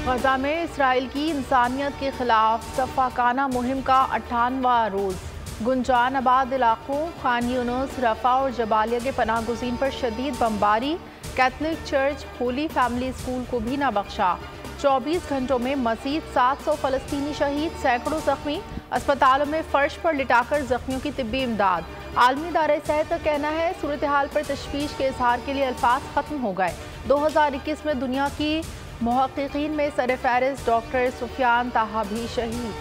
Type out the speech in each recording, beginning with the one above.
गजा में इसराइल की इंसानियत के खिलाफ सफाकाना मुहिम का 58वां रोज़। गुंजान आबाद इलाकों खान यूनुस, रफा और जबालिया के पनाह गुज़ीन पर शदीद बमबारी। Catholic church Holi family school को भी ना बख्शा। 24 घंटों में मज़ीद 700 फ़लस्तीनी शहीद, सैकड़ों जख्मी। अस्पतालों में फर्श पर लिटाकर जख्मियों की तिब्बी इमदाद। आलमी इदारे सेहत का कहना है सूरत हाल पर तशवीश के इजहार के लिए अल्फाज ख़त्म हो गए। 2021 में दुनिया की मुहक्किकीन में सरफहरिस्त डॉक्टर सुफियान ताहा भी शहीद।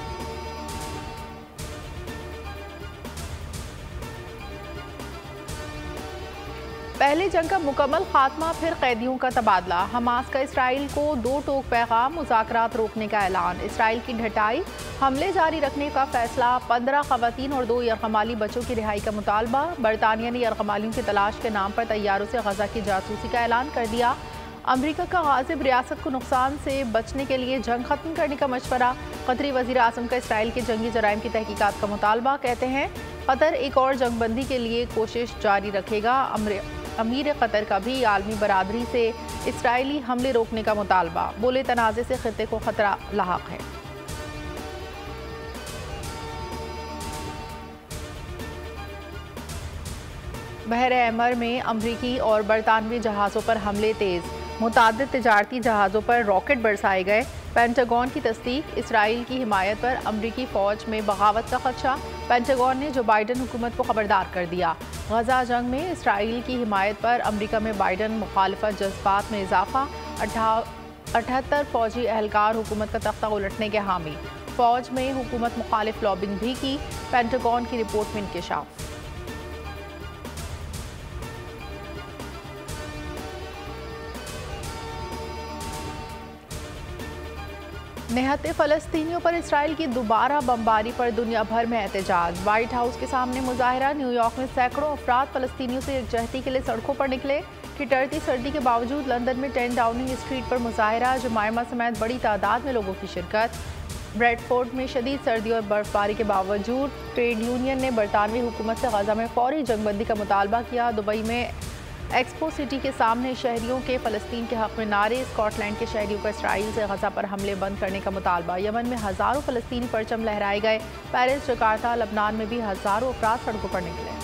पहली जंग का मुकम्मल खात्मा, फिर कैदियों का तबादला। हमास का इसराइल को 2 टोक पैगाम, मुज़ाकरात रोकने का ऐलान। इसराइल की ढटाई, हमले जारी रखने का फैसला। 15 ख़वातीन और 2 यरग़माली बच्चों की रिहाई का मुतालबा। बरतानिया ने यरग़मालियों की तलाश के नाम पर तैयारों से गजा की जासूसी का ऐलान कर दिया। अमरीका का गाज़िब रियासत को नुकसान से बचने के लिए जंग खत्म करने का मशवरा। कतरी वज़ीर आज़म का इसराइल के जंगी जराइम की तहकीकात का मुतालबा। कहते हैं कतर एक और जंगबंदी के लिए कोशिश जारी रखेगा। अमीर कतर का भी आलमी बरादरी से इसराइली हमले रोकने का मुतालबा। बोले तनाज़े से खित्ते को खतरा लाहक है। बहर अहमर में अमरीकी और बरतानवी जहाज़ों पर हमले तेज़। मुतादिद तिजारती जहाज़ों पर रॉकेट बरसाए गए। पेंटागन की तस्दीक, इसराइल की हिमायत पर अमरीकी फ़ौज में बगावत का खदशा। पेंटागन ने जो बाइडन हुकूमत को खबरदार कर दिया। गजा जंग में इसराइल की हिमायत पर अमरीका में बाइडन मुखालफत जज्बात में इजाफा। 78 फ़ौजी एहलकार हुकूमत का तख्ता उलटने के हामी। फ़ौज में हुकूमत मुखालिफ लॉबिंग भी की। पेंटागन की रिपोर्ट में इंकशाफ। निहत्ते फ़लस्तीनियों पर इसराइल की दोबारा बमबारी पर दुनिया भर में एहतजाज। वाइट हाउस के सामने मुजाहरा। न्यूयॉर्क में सैकड़ों अफराद फ़लस्तीनियों से यकजहती के लिए सड़कों पर निकले। ठिठुरती सर्दी के बावजूद लंदन में 10 डाउनिंग स्ट्रीट पर मुजाहरा। जमायमा समेत बड़ी तादाद में लोगों की शिरकत। ब्रेडफोर्ड में शदीद सर्दी और बर्फबारी के बावजूद ट्रेड यूनियन ने बरतानवी हुकूमत से गजा में फौरी जंगबंदी का मुतालबा किया। दुबई में एक्सपो सिटी के सामने शहरियों के फ़लस्तीन के हक़ में नारे। स्कॉटलैंड के शहरियों का इसराइल से गजा पर हमले बंद करने का मुतालबा। यमन में हज़ारों फ़लस्तीनी परचम लहराए गए। पेरिस, जकार्ता, लबनान में भी हज़ारों अफराद सड़कों पर निकले।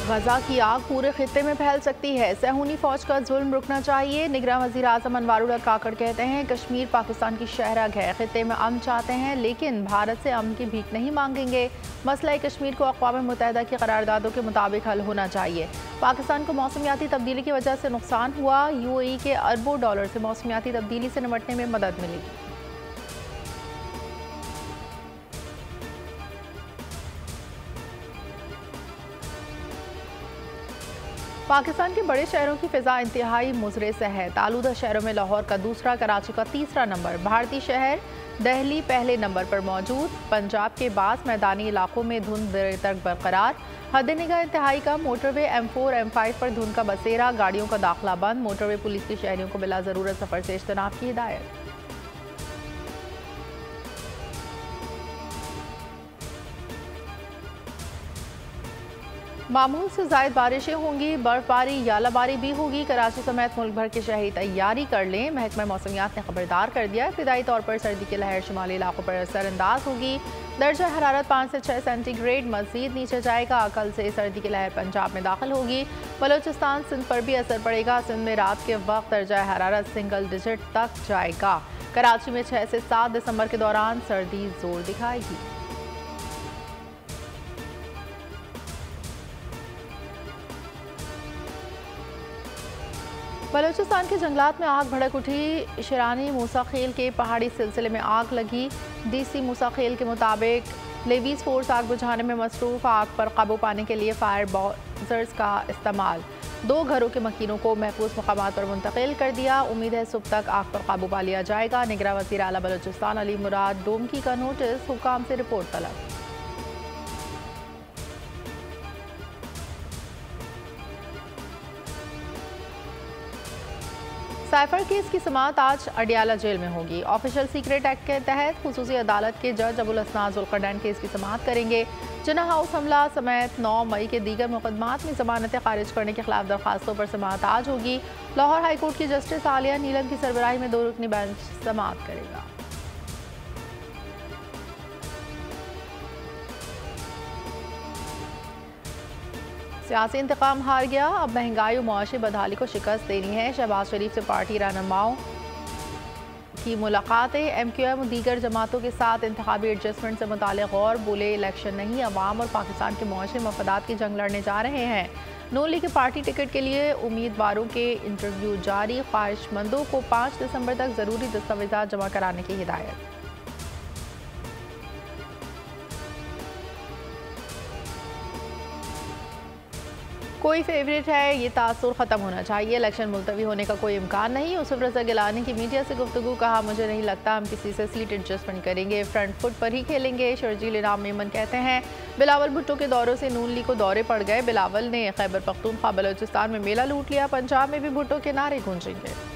गजा की आग पूरे खित्ते में फैल सकती है। सहूनी फौज का जुल्म रुकना चाहिए। निगरान वज़ीर आज़म अनवारुल्लाह काकड़ कहते हैं कश्मीर पाकिस्तान की शहरग है। खित्ते में अमन चाहते हैं लेकिन भारत से अमन की भीख नहीं मांगेंगे। मसला कश्मीर को अक़वाम मुत्तहिदा की करारदादों के मुताबिक हल होना चाहिए। पाकिस्तान को मौसमियाती तब्दीली की वजह से नुकसान हुआ। UAE के अरबों डॉलर से मौसमियाती तब्दीली से निपटने में मदद मिलेगी। पाकिस्तान के बड़े शहरों की फ़िज़ा इंतहाई मुज़रिस है। आलूदा शहरों में लाहौर का दूसरा, कराची का तीसरा नंबर। भारतीय शहर दिल्ली पहले नंबर पर मौजूद। पंजाब के बास मैदानी इलाकों में धुंध देर तक बरकरार। हद निगाह इंतहाई का मोटरवे M4 M5 पर धुंध का बसेरा। गाड़ियों का दाखिला बंद। मोटरवे पुलिस के शहरियों को बिला ज़रूरत सफ़र से इज्तनाब की हिदायत। मामूल से ज़ायद बारिशें होंगी। बर्फबारी, यालाबारी भी होगी। कराची समेत मुल्क भर के शहरी तैयारी कर लें। महकमा मौसमियात ने खबरदार कर दिया। इब्तदाई तौर पर सर्दी की लहर शुमाली इलाकों पर असरअंदाज होगी। दर्जा हरारत 5 से 6 सेंटीग्रेड मज़ीद नीचे जाएगा। कल से सर्दी की लहर पंजाब में दाखिल होगी। बलोचिस्तान, सिंध पर भी असर पड़ेगा। सिंध में रात के वक्त दर्जा हरारत सिंगल डिजिट तक जाएगा। कराची में 6 से 7 दिसंबर के दौरान सर्दी जोर दिखाएगी। बलोचिस्तान के जंगलात में आग भड़क उठी। शिरानी मूसा खेल के पहाड़ी सिलसिले में आग लगी। DC मूसा खेल के मुताबिक लेवीज फोर्स आग बुझाने में मसरूफ़। आग पर काबू पाने के लिए फायर बॉजर्स का इस्तेमाल। 2 घरों के मकीनों को महफूज मकामात पर मुंतकिल कर दिया। उम्मीद है सुबह तक आग पर काबू पा लिया जाएगा। निगरान वज़ीर आला बलोचिस्तान अली मुराद डोमकी का नोटिस, हुकाम से रिपोर्ट तलब। साइफर केस की समाअत आज अडियाला जेल में होगी। ऑफिशियल सीक्रेट एक्ट के तहत खुसूसी अदालत के जज अबुल हसनान जुल्करनैन केस की समाअत करेंगे। जिन्ना हाउस हमला समेत 9 मई के दीगर मुकदमात में जमानतें खारिज करने के खिलाफ दरखास्तों पर समाअत आज होगी। लाहौर हाईकोर्ट की जस्टिस आलिया नीलम की सरबराही में 2 रुकनी बेंच समाअत करेगा। सियासी इंतकाम हार गया, अब महंगाई और मुआशी बदहाली को शिकस्त देनी है। शहबाज शरीफ से पार्टी रहनुमाओं की मुलाकातें, MQM और दीगर जमातों के साथ इंतखाबी एडजस्टमेंट से मुताल्लिक़ गौर। बोले इलेक्शन नहीं, अवाम और पाकिस्तान के मुआशी मफादात की जंग लड़ने जा रहे हैं। नून लीग के पार्टी टिकट के लिए उम्मीदवारों के इंटरव्यू जारी। ख्वाहिशमंदों को 5 दिसंबर तक ज़रूरी दस्तावेज़ात जमा कराने की हिदायत। कोई फेवरेट है, ये तासुर ख़त्म होना चाहिए। इलेक्शन मुलतवी होने का कोई इम्कान नहीं। यूसुफ रज़ा गिलानी की मीडिया से गुफ्तगू, कहा मुझे नहीं लगता हम किसी से सीट एडजस्टमेंट करेंगे, फ्रंट फुट पर ही खेलेंगे। शर्जील इनाम मेमन कहते हैं बिलावल भुट्टो के दौरों से नून लीग को दौरे पड़ गए। बिलावल ने खैबर पख्तूनख्वा बलोचिस्तान में मेला लूट लिया। पंजाब में भी भुट्टो के नारे गूंजेंगे।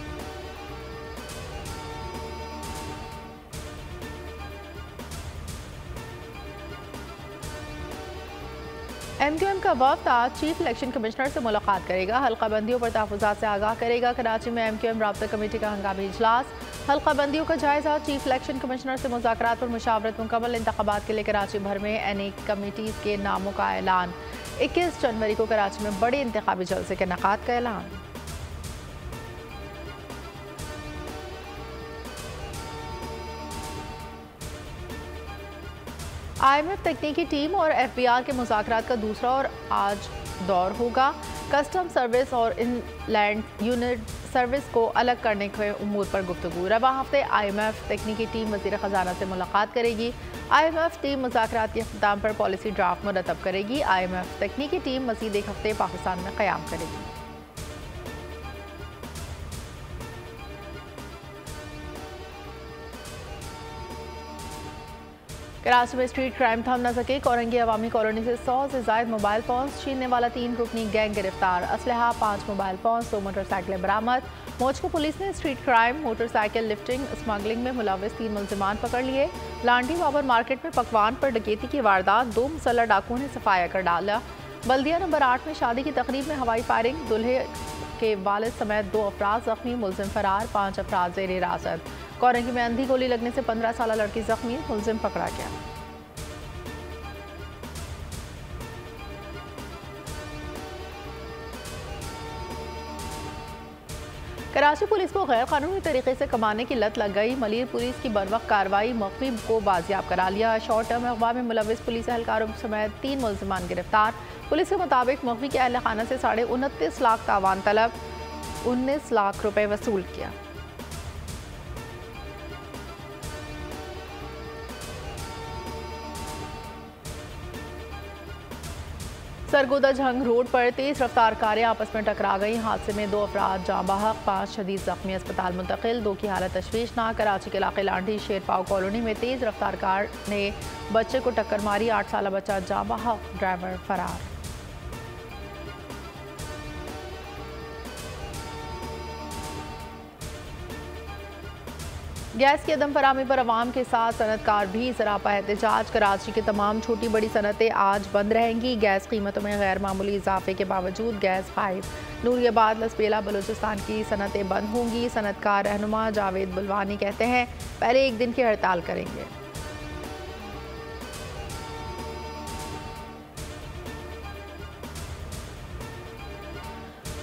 MQM का वफ्द आज चीफ इलेक्शन कमिश्नर से मुलाकात करेगा। हल्का बंदियों पर तहफ़्फ़ुज़ात से आगाह करेगा। कराची में MQM राब्ता कमेटी का हंगामी इजलास। हल्का बंदियों का जायजा। चीफ इलेक्शन कमिश्नर से मुज़ाकरात पर मुशावरत मुकम्मल। इंतखाबात के लिए कराची भर में अनेक कमेटीज़ के नामों का ऐलान। 21 जनवरी को कराची में बड़े इंतखाबी जलसे के इनेकाद का ऐलान। IMF तकनीकी टीम और FBR के मुज़ाकरात का दूसरा और आज दौर होगा। कस्टम सर्विस और इनलैंड यूनिट सर्विस को अलग करने के उमूर पर गुफ्तगू। रबा हफ्ते IMF तकनीकी टीम वज़ीर ख़जाना से मुलाकात करेगी। IMF टीम मुज़ाकरात के इख्तिताम पर पॉलिसी ड्राफ्ट मुरतब करेगी। IMF तकनीकी टीम मज़ीद एक हफ्ते पाकिस्तान में क़याम करेगी। कराची में स्ट्रीट क्राइम थम न सके। कोरंगी अवामी कॉलोनी से 100 से ज़ायद मोबाइल फ़ोन्स छीनने वाला 3 रुकनी गैंग गिरफ्तार। असलहा 5 मोबाइल फ़ोन्स, 2 मोटरसाइकिलें बरामद। मौजको पुलिस ने street crime, motorcycle lifting, smuggling में मुलविस 3 मुल्जिमान पकड़ लिए। लांडी बाबर मार्केट में पकवान पर डकैती की वारदात, 2 मुसल्लह डाकुओं ने सफाया कर डाला। बल्दिया नंबर 8 में शादी की तकरीब में हवाई फायरिंग, दूल्हे के वालिद समेत 2 अफराद जख्मी, मुलजिम फरार, 5 अफराद ज़ेर हिरासत। कोरंगी में अंधी गोली लगने से 15 साल लड़की जख्मी, मुलजिम पकड़ा गया। कराची पुलिस को गैर कानूनी तरीके से कमाने की लत लग गई। मलिर पुलिस की बरवक्त कार्रवाई, मख्फी को बाजियाब करा लिया। शॉर्ट टर्म अगवा में मुलविस पुलिस एहलकारों समेत 3 मुल्जिमान गिरफ्तार। पुलिस के मुताबिक मख्फी के अहल खाना से 29.5 लाख तावान तलब, 19 लाख रुपए वसूल किया। सरगोदा झंग रोड पर तेज रफ्तार कारें आपस में टकरा गई। हादसे में 2 अफराद जाँ बहक, 5 शदीद जख्मी, अस्पताल मुंतकिल। 2 की हालत तशवीशनाक। कराची के इलाके लांडी शेरपाव कॉलोनी में तेज रफ्तार कार ने बच्चे को टक्कर मारी। 8 साल बच्चा जाँ बहक, ड्राइवर फरार। गैस की अदम फराहमी पर अवाम के साथ सनतकार भी सरापा एहतजाज। कराची की तमाम छोटी बड़ी सनतें आज बंद रहेंगी। गैस कीमतों में गैर मामूली इजाफे के बावजूद गैस गायब। नूरियाबाद, लसबेला, बलूचिस्तान की सनतें बंद होंगी। सनतकार रहनुमा जावेद बुलवानी कहते हैं पहले 1 दिन की हड़ताल करेंगे।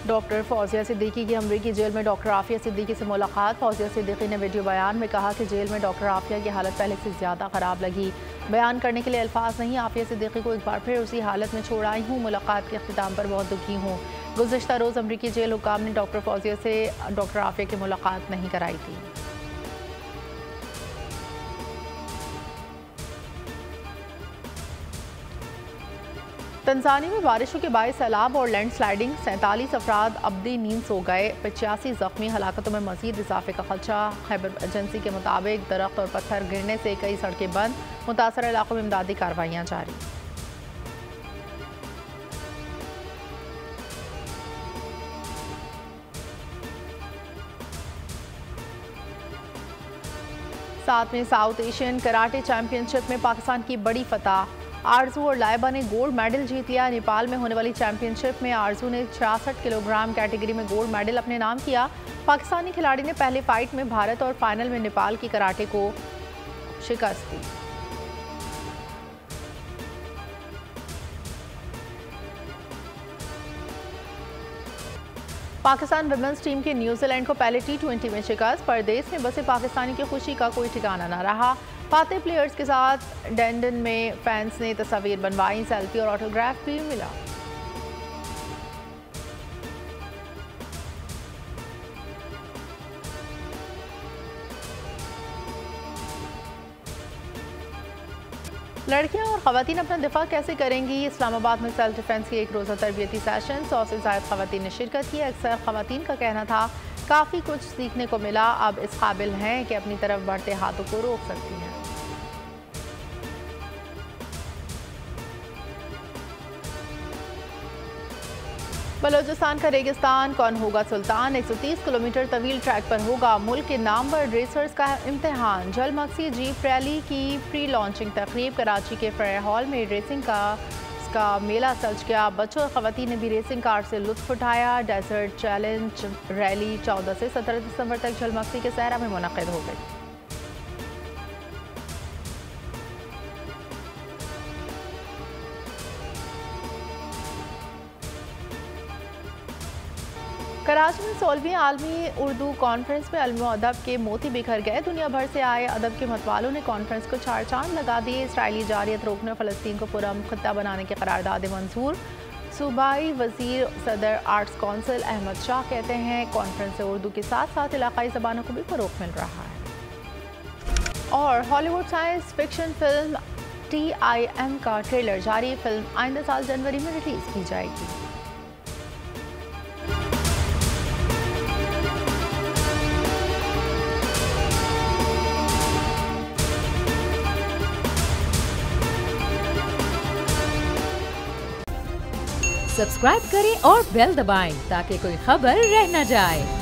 डॉक्टर फौजिया सिद्दीकी की अमरीकी जेल में डॉक्टर आफिया सिद्दीकी से मुलाकात। फौजिया सिद्दीकी ने वीडियो बयान में कहा कि जेल में डॉक्टर आफिया की हालत पहले से ज़्यादा ख़राब लगी। बयान करने के लिए अल्फाज नहीं। आफिया सिद्दीकी को एक बार फिर उसी हालत में छोड़ आई हूँ। मुलाकात के अख्तिताम पर बहुत दुखी हूँ। गुज़िश्ता रोज़ अमरीकी जेल हुकाम ने डॉक्टर फौजिया से डॉक्टर आफिया की मुलाकात नहीं कराई थी। तंजानिया में बारिशों के बायस सैलाब और लैंडस्लाइडिंग, 47 अफराद अब्दी नींद सो गए, 85 जख्मी। हलाकतों में मजीद इजाफे का खदशा। खैबर एजेंसी के मुताबिक दरख्त और पत्थर गिरने से कई सड़कें बंद। मुतासर इलाकों में इमदादी कार्रवाइयाँ जारी। 7वें साउथ एशियन कराटे चैंपियनशिप में पाकिस्तान की बड़ी फतह। आरजू और लाइबा ने गोल्ड मेडल जीत लिया। नेपाल में होने वाली चैंपियनशिप में आरजू ने 66 किलोग्राम कैटेगरी में गोल्ड मेडल अपने नाम किया। पाकिस्तानी खिलाड़ी ने पहले फाइट में भारत और फाइनल में नेपाल की कराटे को शिकस्त दी। पाकिस्तान विमेंस टीम की न्यूजीलैंड को पहले T20 में शिकस्त। परदेश में बसे पाकिस्तानी की खुशी का कोई ठिकाना न रहा। फाते प्लेयर्स के साथ डेंडन में फैंस ने तस्वीर बनवाई, सेल्फी और ऑटोग्राफ भी मिला। लड़कियां और खवातीन अपना दिफा कैसे करेंगी? इस्लामाबाद में सेल्फ डिफेंस की एक रोज़ा तरबियती सेशन, 100 से ज़ायद खवातीन ने शिरकत की। अक्सर खवातीन का कहना था काफ़ी कुछ सीखने को मिला, अब इस काबिल हैं कि अपनी तरफ बढ़ते हाथों को रोक सकती हैं। बलोचिस्तान का रेगिस्तान कौन होगा सुल्तान? 130 किलोमीटर तवील ट्रैक पर होगा मुल्क के नामवर रेसर्स का इम्तिहान। जलमक्सी जीप रैली की प्री लॉन्चिंग तकरीब कराची के फेयर हॉल में रेसिंग का मेला सज गया। बच्चों और खवातीन ने भी रेसिंग कार से लुत्फ उठाया। डेजर्ट चैलेंज रैली 14 से 17 दिसंबर तक जलमक्सी के सहरा में मुनक़िद हो गई। कराची में 16वीं आलमी उर्दू कॉन्फ्रेंस में इल्म और अदब के मोती बिखर गए। दुनिया भर से आए अदब के मतवालों ने कॉन्फ्रेंस को 4 चांद लगा दिए। इसराइली जारियत रोकने, फ़लस्तीन को पुरअमन खित्ता बनाने की करारदाद मंजूर। सूबाई वजीर सदर आर्ट्स कौंसिल अहमद शाह कहते हैं कॉन्फ्रेंस से उर्दू के साथ साथ इलाकाई ज़बानों को भी फ़रोग़ मिल रहा है। और Hollywood science fiction film TIM का ट्रेलर जारी। फिल्म आइंदा साल जनवरी में रिलीज़ की जाएगी। सब्सक्राइब करें और बेल दबाएं ताकि कोई खबर रह न जाए।